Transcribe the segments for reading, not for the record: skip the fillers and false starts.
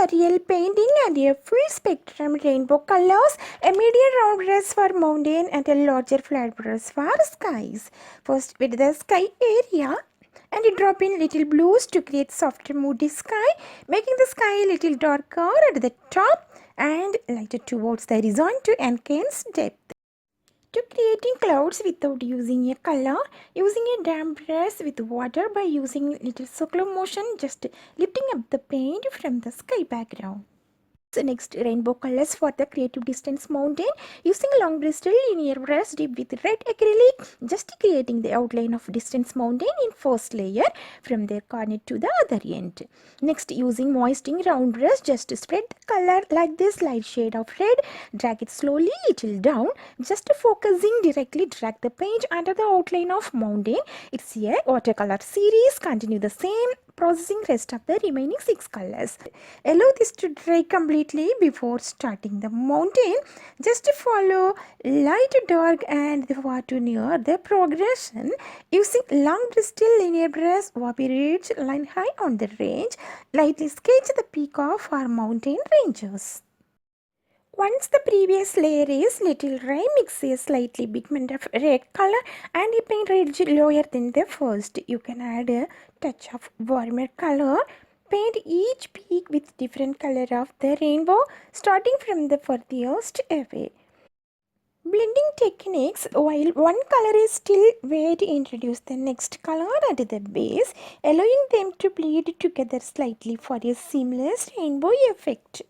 Surreal Painting and a full spectrum rainbow colors, a medium round brush for mountain and a larger flat brush for skies. First with the sky area and drop in little blues to create softer moody sky, making the sky a little darker at the top and lighter towards the horizon to enhance depth. To creating clouds without using a color, using a damp brush with water by using little circular motion, just lifting up the paint from the sky background. So next, rainbow colors for the creative distance mountain, using a long bristle linear brush dipped with red acrylic, just creating the outline of distance mountain in first layer from their corner to the other end. Next, using moistening round brush, just spread the color like this light shade of red, drag it slowly little down, just focusing directly drag the paint under the outline of mountain. It's a watercolor series, continue the same processing rest of the remaining 6 colors. Allow this to dry completely before starting the mountain. Just follow light, dark and the water near the progression. Using long bristle linear brush, Wabi ridge line high on the range. Lightly sketch the peak of our mountain ranges. Once the previous layer is little dry, mix a slightly pigment of red color and a paint ridge lower than the first. You can add a touch of warmer color. Paint each peak with different color of the rainbow, starting from the furthest away. Blending techniques, while one color is still wet, introduce the next color at the base, allowing them to bleed together slightly for a seamless rainbow effect.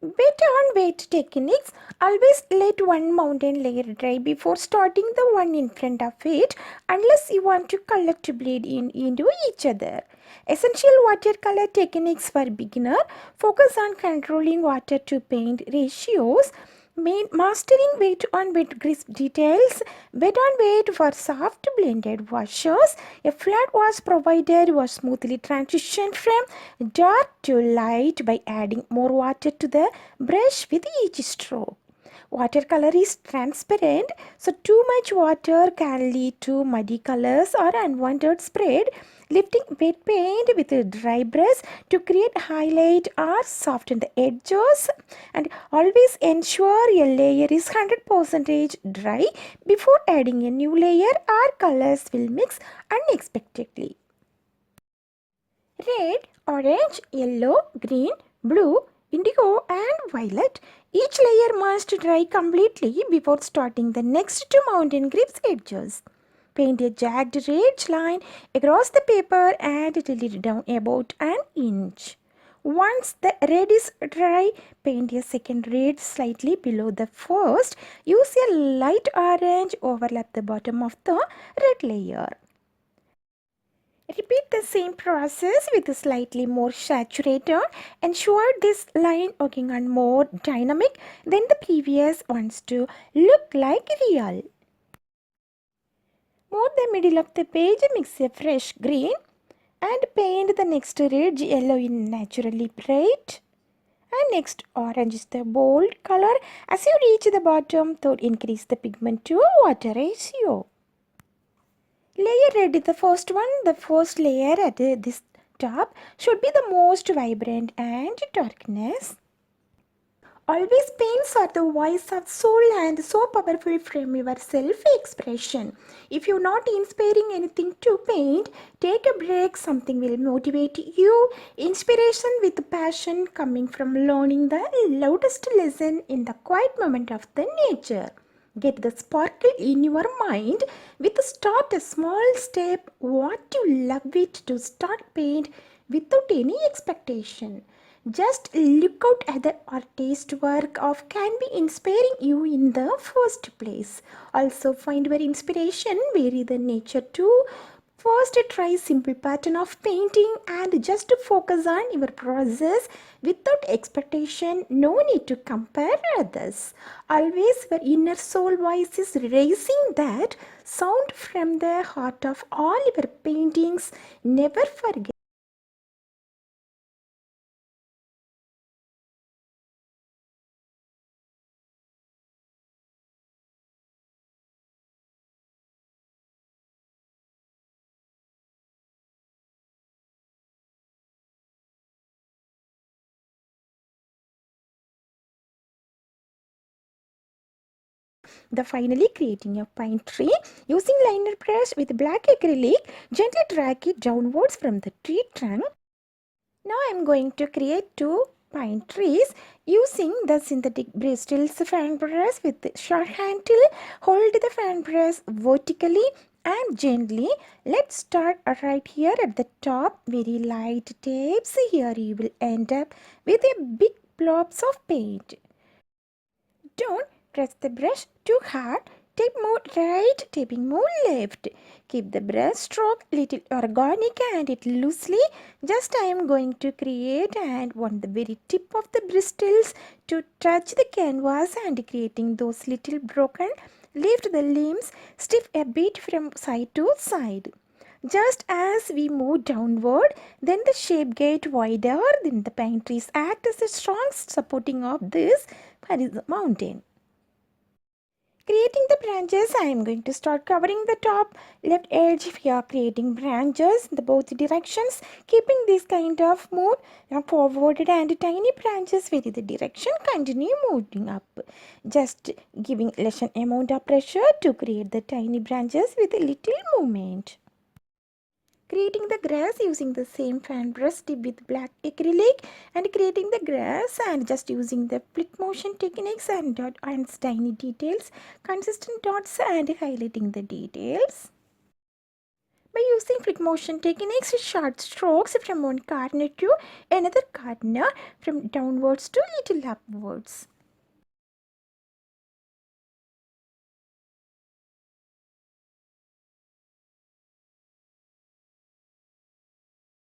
Wet on wet techniques, always let one mountain layer dry before starting the one in front of it, unless you want to color to bleed into each other. Essential watercolor techniques for beginner, focus on controlling water to paint ratios, mastering wet on wet crisp details, wet on wet for soft blended washes. A flat wash provider was smoothly transition from dark to light by adding more water to the brush with each stroke. Watercolor is transparent, so too much water can lead to muddy colors or unwanted spread. Lifting wet paint with a dry brush to create highlight or soften the edges, and always ensure a layer is 100% dry before adding a new layer or colors will mix unexpectedly. Red, orange, yellow, green, blue, indigo and violet. Each layer must dry completely before starting the next two mountain grips edges. Paint a jagged ridge line across the paper and tilt it down about an inch. Once the red is dry, paint a second red slightly below the first. Use a light orange, overlap the bottom of the red layer. Repeat the same process with a slightly more saturated. Ensure this line working on more dynamic than the previous ones to look like real. Move the middle of the page, mix a fresh green and paint the next ridge yellow in naturally bright. And next orange is the bold color. As you reach the bottom, third increase the pigment to water ratio. Layer red is the first one. The first layer at this top should be the most vibrant and darkness. Always paints are the voice of soul and so powerful from your self-expression. If you're not inspiring anything to paint, take a break. Something will motivate you. Inspiration with passion coming from learning the loudest lesson in the quiet moment of the nature. Get the sparkle in your mind with start a small step. What you love it to start paint without any expectation. Just look out at the artist's work of can be inspiring you in the first place. Also find your inspiration vary the nature too. First try simple pattern of painting and just focus on your process without expectation. No need to compare others. Always your inner soul voice is raising that sound from the heart of all your paintings. Never forget. Finally creating a pine tree. Using liner brush with black acrylic, gently drag it downwards from the tree trunk. Now I am going to create two pine trees using the synthetic bristles fan brush with the sharp handle. Hold the fan brush vertically and gently. Let's start right here at the top. Very light tapes. Here you will end up with a big blobs of paint. Don't press the brush too hard. Tape more right, taping more left. Keep the brush stroke little organic and it loosely. Just I am going to create and want the very tip of the bristles to touch the canvas and creating those little broken. Lift the limbs stiff a bit from side to side. Just as we move downward, then the shape get wider, then the pine trees act as a strong supporting of this mountain. Creating the branches, I am going to start covering the top left edge. We are creating branches in the both directions, keeping this kind of move forwarded and tiny branches with the direction continue moving up. Just giving less amount of pressure to create the tiny branches with a little movement. Creating the grass using the same fan brush tip with black acrylic and creating the grass and just using the flick motion techniques and dot and tiny details, consistent dots and highlighting the details. By using flick motion techniques, short strokes from one corner to another corner, from downwards to little upwards.